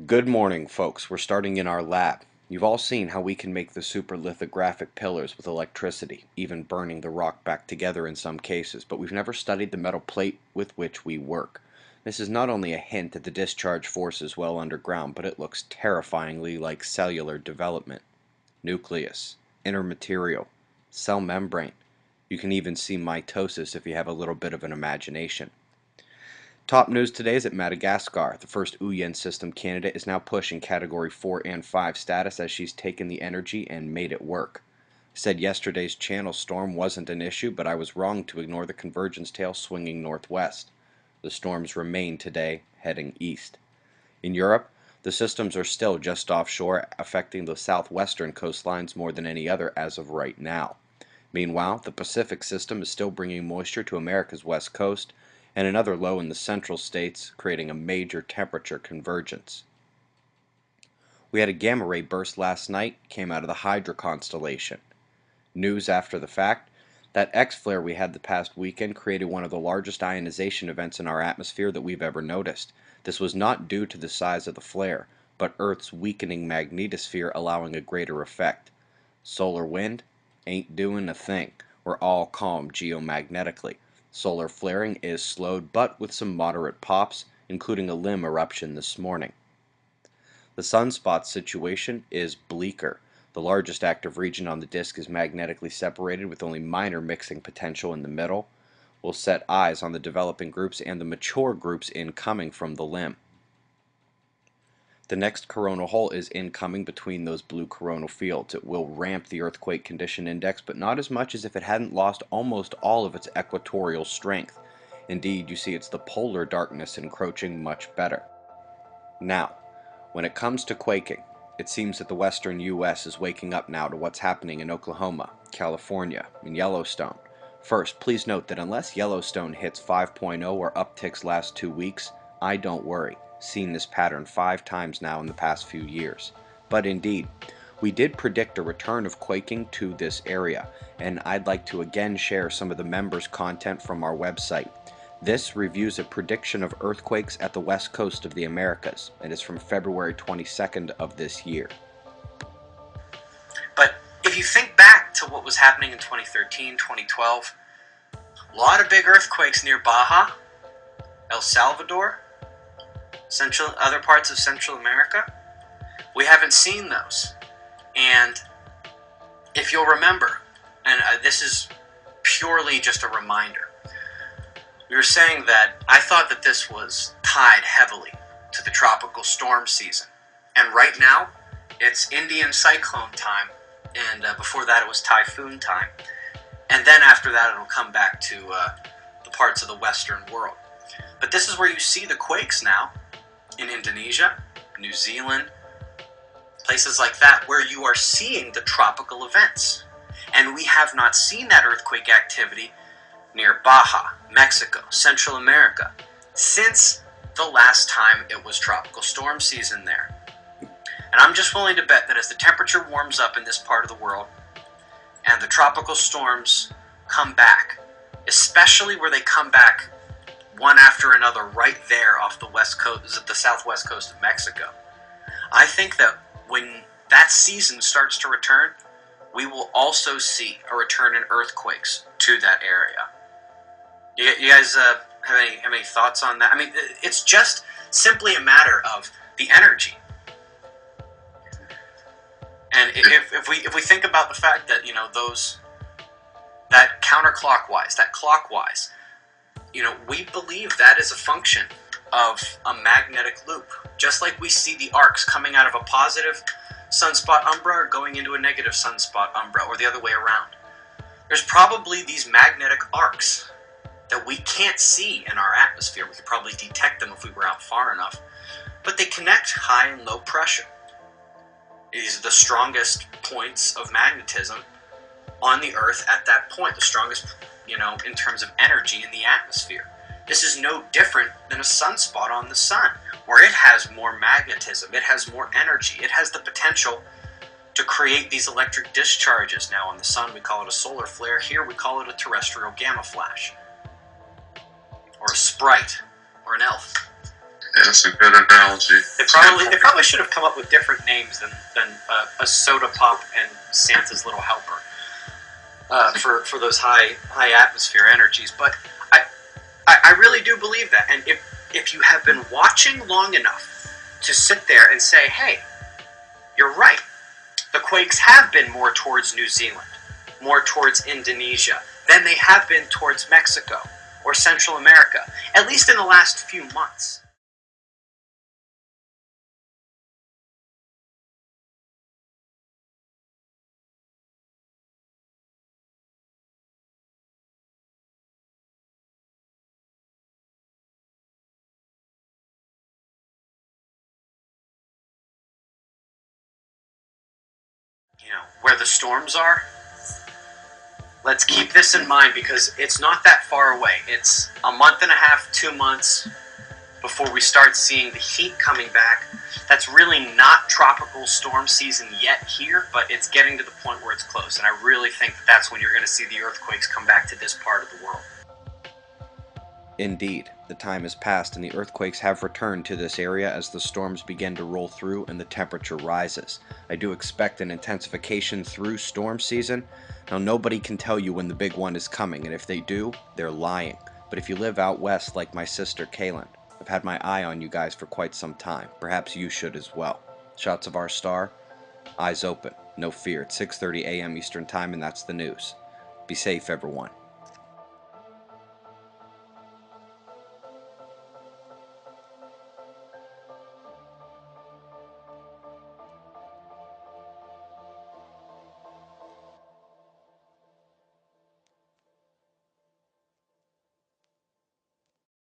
Good morning, folks. We're starting in our lab. You've all seen how we can make the super lithographic pillars with electricity, even burning the rock back together in some cases, but we've never studied the metal plate with which we work. This is not only a hint at the discharge forces well underground, but it looks terrifyingly like cellular development. Nucleus, inner material, cell membrane. You can even see mitosis if you have a little bit of an imagination. Top news today is that Madagascar, the first Uyen system candidate, is now pushing Category 4 and 5 status as she's taken the energy and made it work. I said yesterday's channel storm wasn't an issue, but I was wrong to ignore the convergence tail swinging northwest. The storms remain today, heading east. In Europe, the systems are still just offshore, affecting the southwestern coastlines more than any other as of right now. Meanwhile, the Pacific system is still bringing moisture to America's west coast, and another low in the central states, creating a major temperature convergence. We had a gamma ray burst last night, came out of the Hydra constellation. News after the fact, that X-flare we had the past weekend created one of the largest ionization events in our atmosphere that we've ever noticed. This was not due to the size of the flare, but Earth's weakening magnetosphere allowing a greater effect. Solar wind ain't doing a thing. We're all calm geomagnetically. Solar flaring is slowed, but with some moderate pops, including a limb eruption this morning. The sunspot situation is bleaker. The largest active region on the disk is magnetically separated with only minor mixing potential in the middle. We'll set eyes on the developing groups and the mature groups incoming from the limb. The next coronal hole is incoming between those blue coronal fields. It will ramp the earthquake condition index, but not as much as if it hadn't lost almost all of its equatorial strength. Indeed, you see it's the polar darkness encroaching much better. Now, when it comes to quaking, it seems that the western U.S. is waking up now to what's happening in Oklahoma, California, and Yellowstone. First, please note that unless Yellowstone hits 5.0 or upticks last 2 weeks, I don't worry. Seen this pattern 5 times now in the past few years. But indeed, we did predict a return of quaking to this area, and I'd like to again share some of the members' content from our website. This reviews a prediction of earthquakes at the west coast of the Americas, and is from February 22nd of this year. But if you think back to what was happening in 2013, 2012, a lot of big earthquakes near Baja, El Salvador, other parts of Central America. We haven't seen those. And if you'll remember, and this is purely just a reminder, we were saying that I thought that this was tied heavily to the tropical storm season. And right now, it's Indian cyclone time, and before that it was typhoon time. And then after that it'll come back to the parts of the western world. But this is where you see the quakes now, in Indonesia, New Zealand, places like that, where you are seeing the tropical events. And we have not seen that earthquake activity near Baja, Mexico, Central America, since the last time it was tropical storm season there. And I'm just willing to bet that as the temperature warms up in this part of the world, and the tropical storms come back, especially where they come back one after another right there off the west coast, the southwest coast of Mexico, I think that when that season starts to return, we will also see a return in earthquakes to that area. You guys have any thoughts on that? I mean, it's just simply a matter of the energy. And if we think about the fact that, that counterclockwise, that clockwise, we believe that is a function of a magnetic loop. Just like we see the arcs coming out of a positive sunspot umbra or going into a negative sunspot umbra, or the other way around. There's probably these magnetic arcs that we can't see in our atmosphere. We could probably detect them if we were out far enough. But they connect high and low pressure. These are the strongest points of magnetism on the Earth at that point. The strongest, in terms of energy in the atmosphere. This is no different than a sunspot on the sun, where it has more magnetism, it has more energy, it has the potential to create these electric discharges. Now on the sun we call it a solar flare, here we call it a terrestrial gamma flash. Or a sprite, or an elf. Yeah, that's a good analogy. They probably should have come up with different names than a soda pop and Santa's Little Helper for those high atmosphere energies. But I really do believe that. And if you have been watching long enough to sit there and say, hey, you're right, the quakes have been more towards New Zealand, more towards Indonesia, than they have been towards Mexico or Central America, at least in the last few months. Where the storms are, let's keep this in mind because it's not that far away. It's a month and a half, 2 months before we start seeing the heat coming back. That's really not tropical storm season yet here, but it's getting to the point where it's close. And I really think that's when you're going to see the earthquakes come back to this part of the world. Indeed, the time has passed and the earthquakes have returned to this area as the storms begin to roll through and the temperature rises. I do expect an intensification through storm season. Now, nobody can tell you when the big one is coming, and if they do, they're lying. But if you live out west like my sister Kaylin, I've had my eye on you guys for quite some time. Perhaps you should as well. Shots of our star, eyes open, no fear. It's 6:30 a.m. Eastern Time, and that's the news. Be safe, everyone.